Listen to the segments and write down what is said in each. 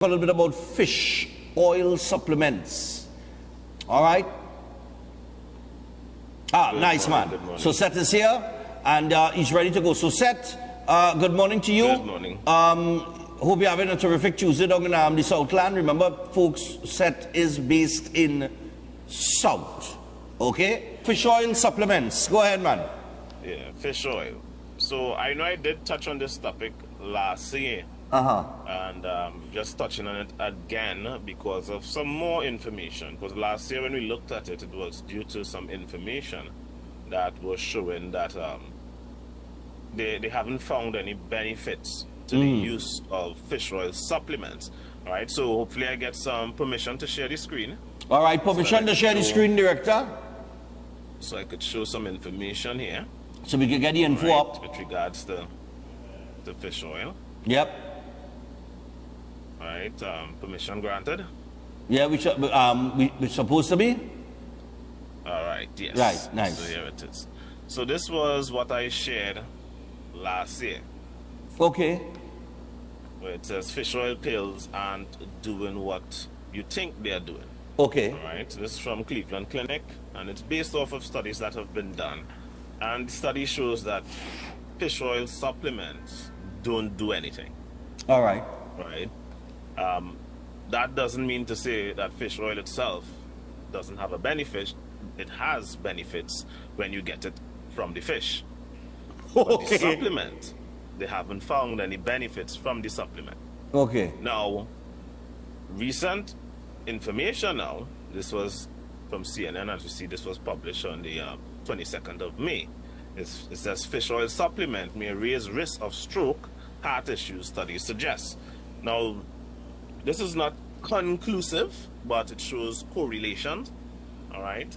A little bit about fish oil supplements. All right. Nice man. So Seth is here and he's ready to go. So Seth, good morning to you. Good morning. Hope you're having a terrific Tuesday down in the Southland. Remember, folks, Seth is based in South. Okay. Fish oil supplements. Go ahead, man. Yeah, fish oil. So I know I did touch on this topic last year. And just touching on it again because of some more information. Because last year when we looked at it, it was due to some information that was showing that they haven't found any benefits to the use of fish oil supplements. All right, so hopefully I get some permission to share the screen. All right, permission to share the screen, Director. So I could show some information here. So we can get the info up. With regards to the fish oil. Yep. All right, permission granted. Yeah, we're supposed to be. All right, yes. Right, nice. So here it is. So this was what I shared last year. Okay. Where it says fish oil pills aren't doing what you think they're doing. Okay. All right, this is from Cleveland Clinic, and it's based off of studies that have been done. And the study shows that fish oil supplements don't do anything. All right. Right. That doesn't mean to say that fish oil itself doesn't have a benefit. It has benefits when you get it from the fish. But the supplement, they haven't found any benefits from the supplement. Okay. Now, recent information now, this was from CNN, as you see, this was published on the 22nd of May. It says fish oil supplement may raise risk of stroke, heart issues, studies suggest. Now, this is not conclusive, but it shows correlations, all right?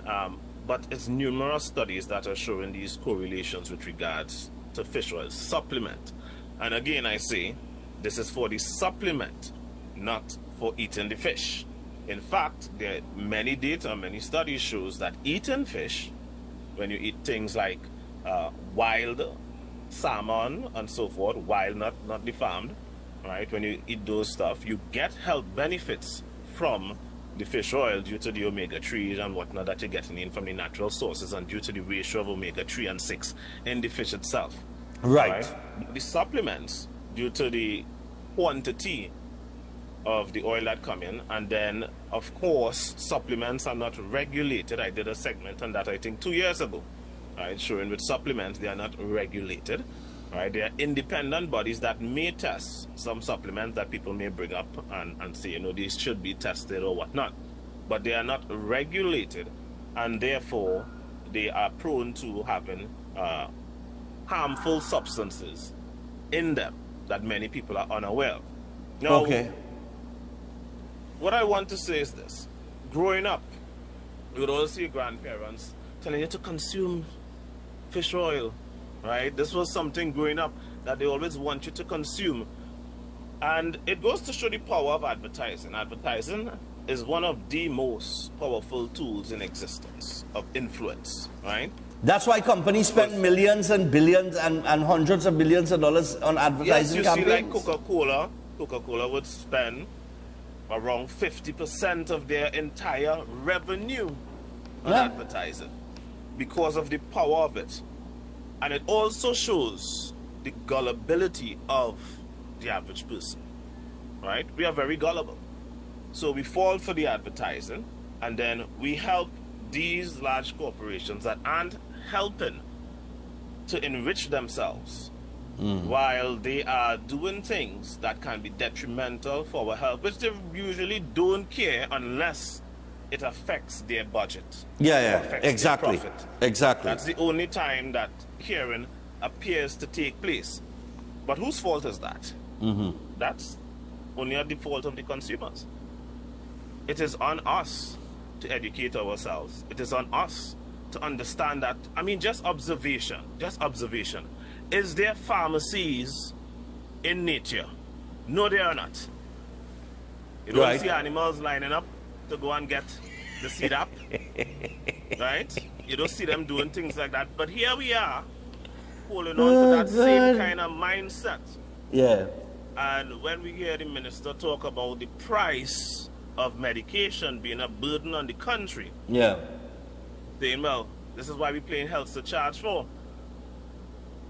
But it's numerous studies that are showing these correlations with regards to fish oil supplement. And again, I say, this is for the supplement, not for eating the fish. In fact, there are many data, many studies shows that eating fish, when you eat things like wild salmon and so forth, wild, not the farmed, right? When you eat those stuff, you get health benefits from the fish oil due to the omega-3s and whatnot that you're getting in from the natural sources and due to the ratio of omega-3 and 6 in the fish itself. Right. The supplements, due to the quantity of the oil that come in, and then, of course, supplements are not regulated. I did a segment on that, I think, 2 years ago, right, showing with supplements, they are not regulated. Right, they are independent bodies that may test some supplements that people may bring up and say, you know, these should be tested or whatnot. But they are not regulated, and therefore they are prone to having harmful substances in them that many people are unaware of. Now, what I want to say is this. Growing up, you would always see grandparents telling you to consume fish oil. Right? This was something growing up that they always want you to consume. And it goes to show the power of advertising. Advertising is one of the most powerful tools in existence of influence, right? That's why companies spend millions and billions and hundreds of billions of dollars on advertising campaigns. Yes, you see like Coca-Cola would spend around 50% of their entire revenue on advertising because of the power of it. And it also shows the gullibility of the average person, right? We are very gullible. So we fall for the advertising, and then we help these large corporations that aren't helping to enrich themselves while they are doing things that can be detrimental for our health, which they usually don't care unless it affects their budget. Exactly. Exactly. That's the only time that hearing appears to take place. But whose fault is that? That's only at the fault of the consumers. It is on us to educate ourselves. It is on us to understand that. I mean, just observation. Is there pharmacies in nature? No, there are not. You don't see animals lining up to go and get the syrup, right? You don't see them doing things like that. But here we are, holding on to that same kind of mindset. Yeah. And when we hear the minister talk about the price of medication being a burden on the country, Yeah. saying, well, this is why we're paying health surcharge for.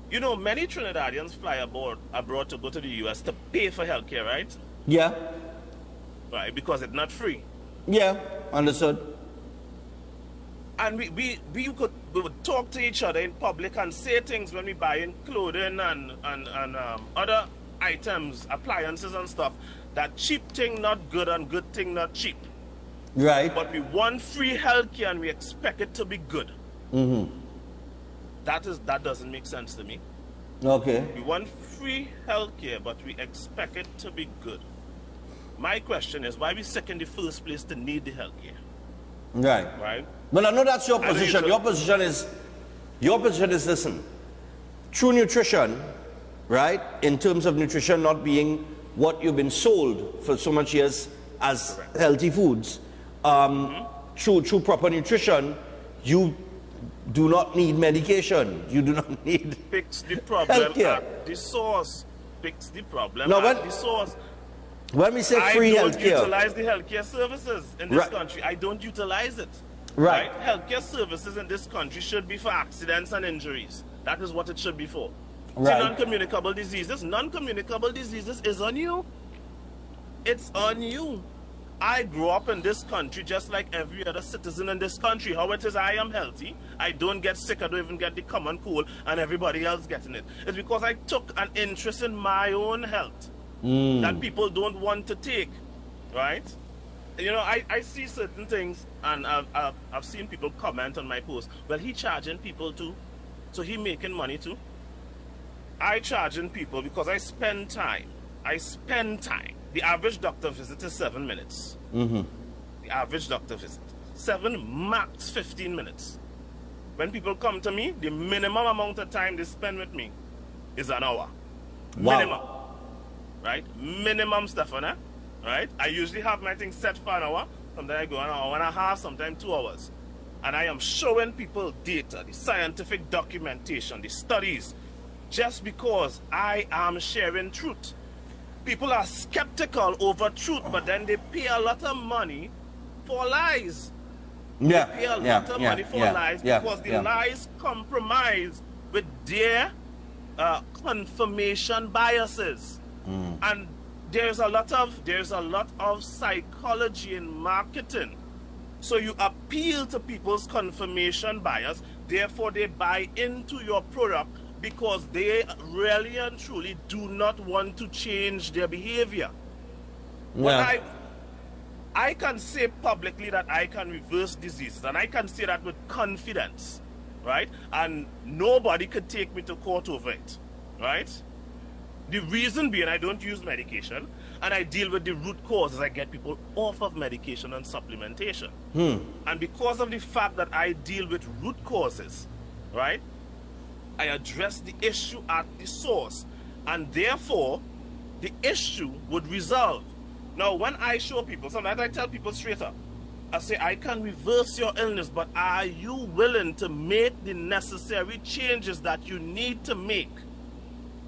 You know, many Trinidadians fly abroad to go to the US to pay for healthcare, right? Yeah. Right, because it's not free. Yeah. Understood. And we would talk to each other in public and say things when we buy in clothing and other items, appliances and stuff, that cheap thing not good and good thing not cheap. Right. But we want free healthcare and we expect it to be good. Mm-hmm. That doesn't make sense to me. Okay. We want free healthcare, but we expect it to be good. My question is, why we sick in the first place to need the healthcare? Right. Right? Well, I know that's your I know position. Your position is listen, true nutrition, right, in terms of nutrition not being what you've been sold for so much years as Correct. healthy foods, true proper nutrition, you do not need medication. You do not need Fix the problem healthcare. at the source. Fix the problem Now, at the source. When we say free I don't healthcare, utilize the healthcare services in this Right. country. I don't utilize it. Right. Healthcare services in this country should be for accidents and injuries. That is what it should be for. Right. So non-communicable diseases. Non-communicable diseases is on you. It's on you. I grew up in this country just like every other citizen in this country. How it is I am healthy. I don't get sick. I don't even get the common cold and everybody else getting it. It's because I took an interest in my own health that people don't want to take, right? You know, I see certain things and I've seen people comment on my post. Well, he charging people too, so he making money too. I charging people because I spend time. The average doctor visit is 7 minutes. The average doctor visit. 7, max 15 minutes. When people come to me, the minimum amount of time they spend with me is an hour. Wow. Minimum. Right? Minimum, Stefana. Right? I usually have my thing set for an hour. Sometimes I go an hour and a half, sometimes 2 hours. And I am showing people data, the scientific documentation, the studies, just because I am sharing truth. People are skeptical over truth, but then they pay a lot of money for lies. yeah, They pay a lot of money for lies because the lies compromise with their confirmation biases. And there's a lot of psychology in marketing. So you appeal to people's confirmation bias, therefore they buy into your product because they really and truly do not want to change their behavior. Yeah. I can say publicly that I can reverse diseases, and I can say that with confidence, right? And nobody could take me to court over it, right? The reason being I don't use medication, and I deal with the root causes. I get people off of medication and supplementation. And because of the fact that I deal with root causes, right, I address the issue at the source, and therefore the issue would resolve. Now, when I show people, sometimes I tell people straight up, I say, I can reverse your illness, but are you willing to make the necessary changes that you need to make?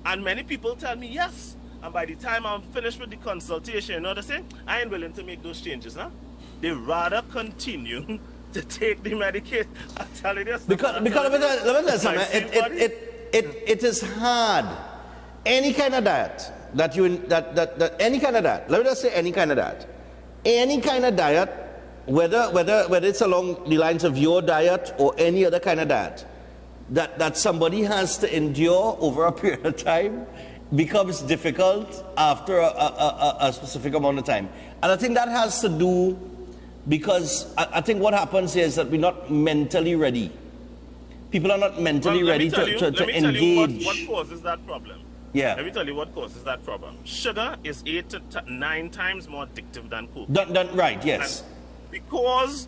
And many people tell me yes. And by the time I'm finished with the consultation, you know what they say? I ain't willing to make those changes, huh? They rather continue to take the medication. I'm telling you. Because let me tell you something. It is hard. Any kind of diet that any kind of diet. Let me just say any kind of diet. Any kind of diet, whether it's along the lines of your diet or any other kind of diet, that somebody has to endure over a period of time becomes difficult after a specific amount of time. And I think that has to do because I think what happens here is that we're not mentally ready. People are not mentally ready to engage. Let me tell you what causes that problem. Yeah. Let me tell you what causes that problem. Sugar is 8 to 9 times more addictive than coke. Right, yes. And because,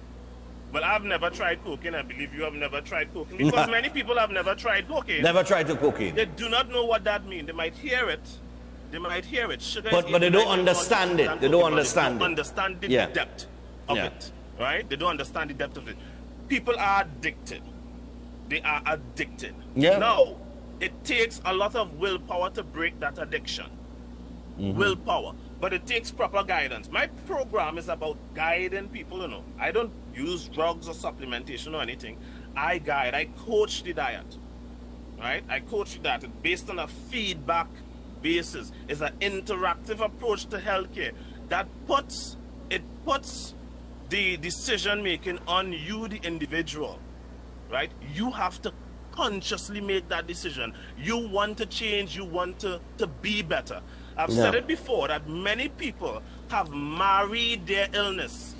well, I've never tried cocaine. I believe you have never tried cocaine. Because many people have never tried cocaine. Never tried to cocaine. They do not know what that means. They might hear it. Sugar but they don't understand it. They don't understand it. Understand the depth of it. Right? They don't understand the depth of it. People are addicted. They are addicted. Yeah. Now, it takes a lot of willpower to break that addiction. willpower. But it takes proper guidance. My program is about guiding people, you know. I don't use drugs or supplementation or anything. I guide, I coach the diet, right? I coach the diet based on a feedback basis. It's an interactive approach to healthcare that puts the decision making on you, the individual, right? You have to consciously make that decision. You want to change, you want to be better. I've said it before that many people have married their illness.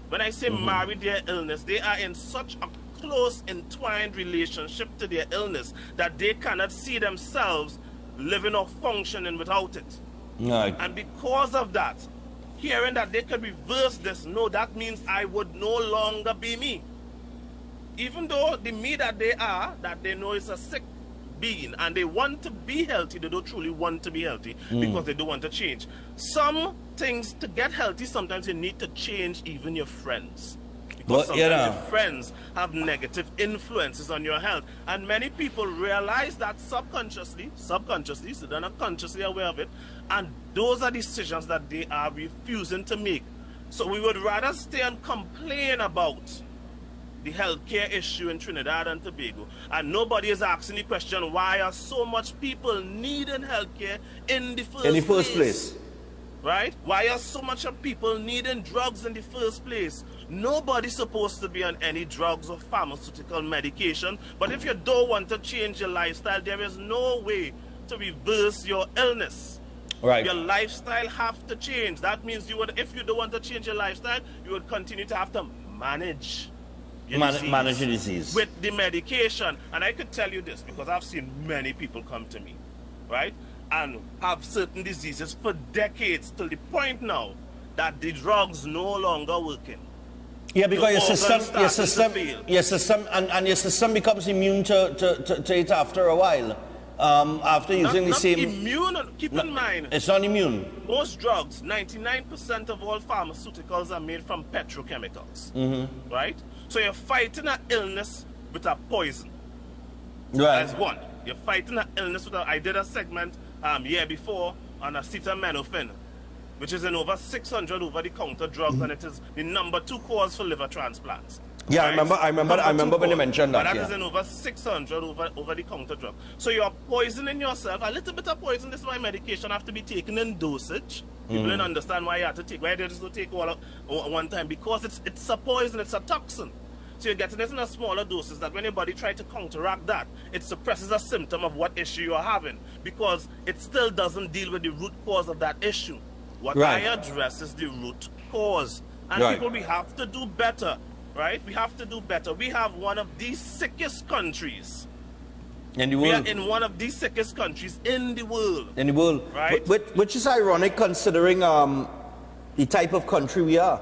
When I say married their illness, they are in such a close entwined relationship to their illness that they cannot see themselves living or functioning without it. Right. And because of that, hearing that they could reverse this, no, that means I would no longer be me. Even though the me that they know is a sick being and they want to be healthy, they don't truly want to be healthy because they don't want to change. Some things to get healthy, sometimes you need to change even your friends. Because sometimes your friends have negative influences on your health. And many people realize that subconsciously, so they're not consciously aware of it. And those are decisions that they are refusing to make. So we would rather stay and complain about the healthcare issue in Trinidad and Tobago, and nobody is asking the question, why are so much people needing healthcare in the first place? Right? Why are so much of people needing drugs in the first place? Nobody's supposed to be on any drugs or pharmaceutical medication, but if you don't want to change your lifestyle, there is no way to reverse your illness. Right. Your lifestyle have to change. That means you would, if you don't want to change your lifestyle, you would continue to have to manage manage the disease with the medication. And I could tell you this because I've seen many people come to me, right, and have certain diseases for decades, till the point now that the drugs no longer working. Yeah, because your system becomes immune to it after a while. After using the same. Immune. Keep in mind, it's not immune. Most drugs, 99% of all pharmaceuticals are made from petrochemicals, right? So you're fighting an illness with a poison. Right. That's one. You're fighting an illness with a. I did a segment year before on acetaminophen, which is in over 600 over-the-counter drugs, and it is the #2 cause for liver transplants. Yeah, right? I remember when you mentioned that. But that is in over 600 over-the-counter drugs. So you're poisoning yourself. A little bit of poison, this is why medication have to be taken in dosage. People don't understand why you have to take, why they just don't take all at one time, because it's a poison, it's a toxin. So you're getting it in a smaller doses that when your body tries to counteract that, it suppresses a symptom of what issue you're having, because it still doesn't deal with the root cause of that issue. What I address is the root cause. And people, we have to do better, right? We have to do better. We have one of the sickest countries. In the world. We are in one of the sickest countries in the world. In the world. Right? Which is ironic considering the type of country we are.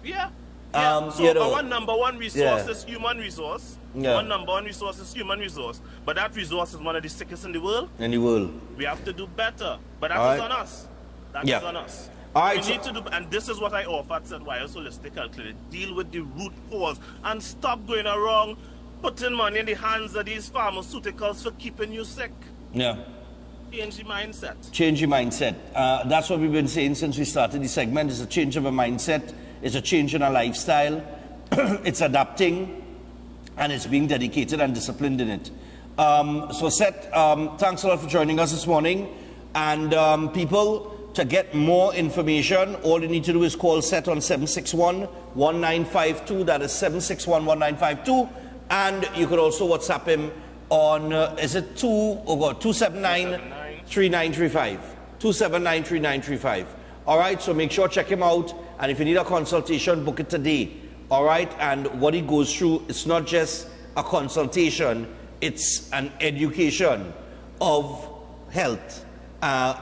Yeah. So you know, our #1 resource is human resource. Yeah. Our #1 resource is human resource. But that resource is one of the sickest in the world. In the world. We have to do better. But that is on us. That is on us. All right, we need to do, and this is what I offer at St. Wires Holistic Health Clinic. Deal with the root cause and stop going around putting money in the hands of these pharmaceuticals for keeping you sick. Yeah. Change the mindset. Change your mindset. That's what we've been saying since we started the segment. It's a change of a mindset. It's a change in our lifestyle. It's adapting, and it's being dedicated and disciplined in it. So Seth, thanks a lot for joining us this morning. And people, to get more information, all you need to do is call Seth on 761-1952. That is 761-1952. And you could also WhatsApp him on, is it 279-3935. 279-3935. All right, so make sure check him out. And if you need a consultation, book it today. All right, and what he goes through, it's not just a consultation, it's an education of health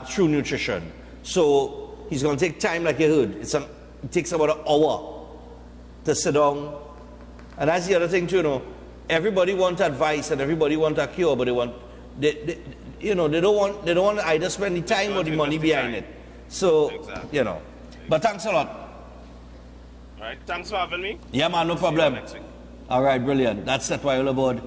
through nutrition. So he's going to take time, like you heard. It takes about an hour to sit down. And that's the other thing too, you know. Everybody wants advice and everybody wants a cure, but they don't want to either spend the time or the money behind it. So you know. But thanks a lot. All right, thanks for having me. Yeah, man, no problem. All right, brilliant. That's Seth Wires aboard.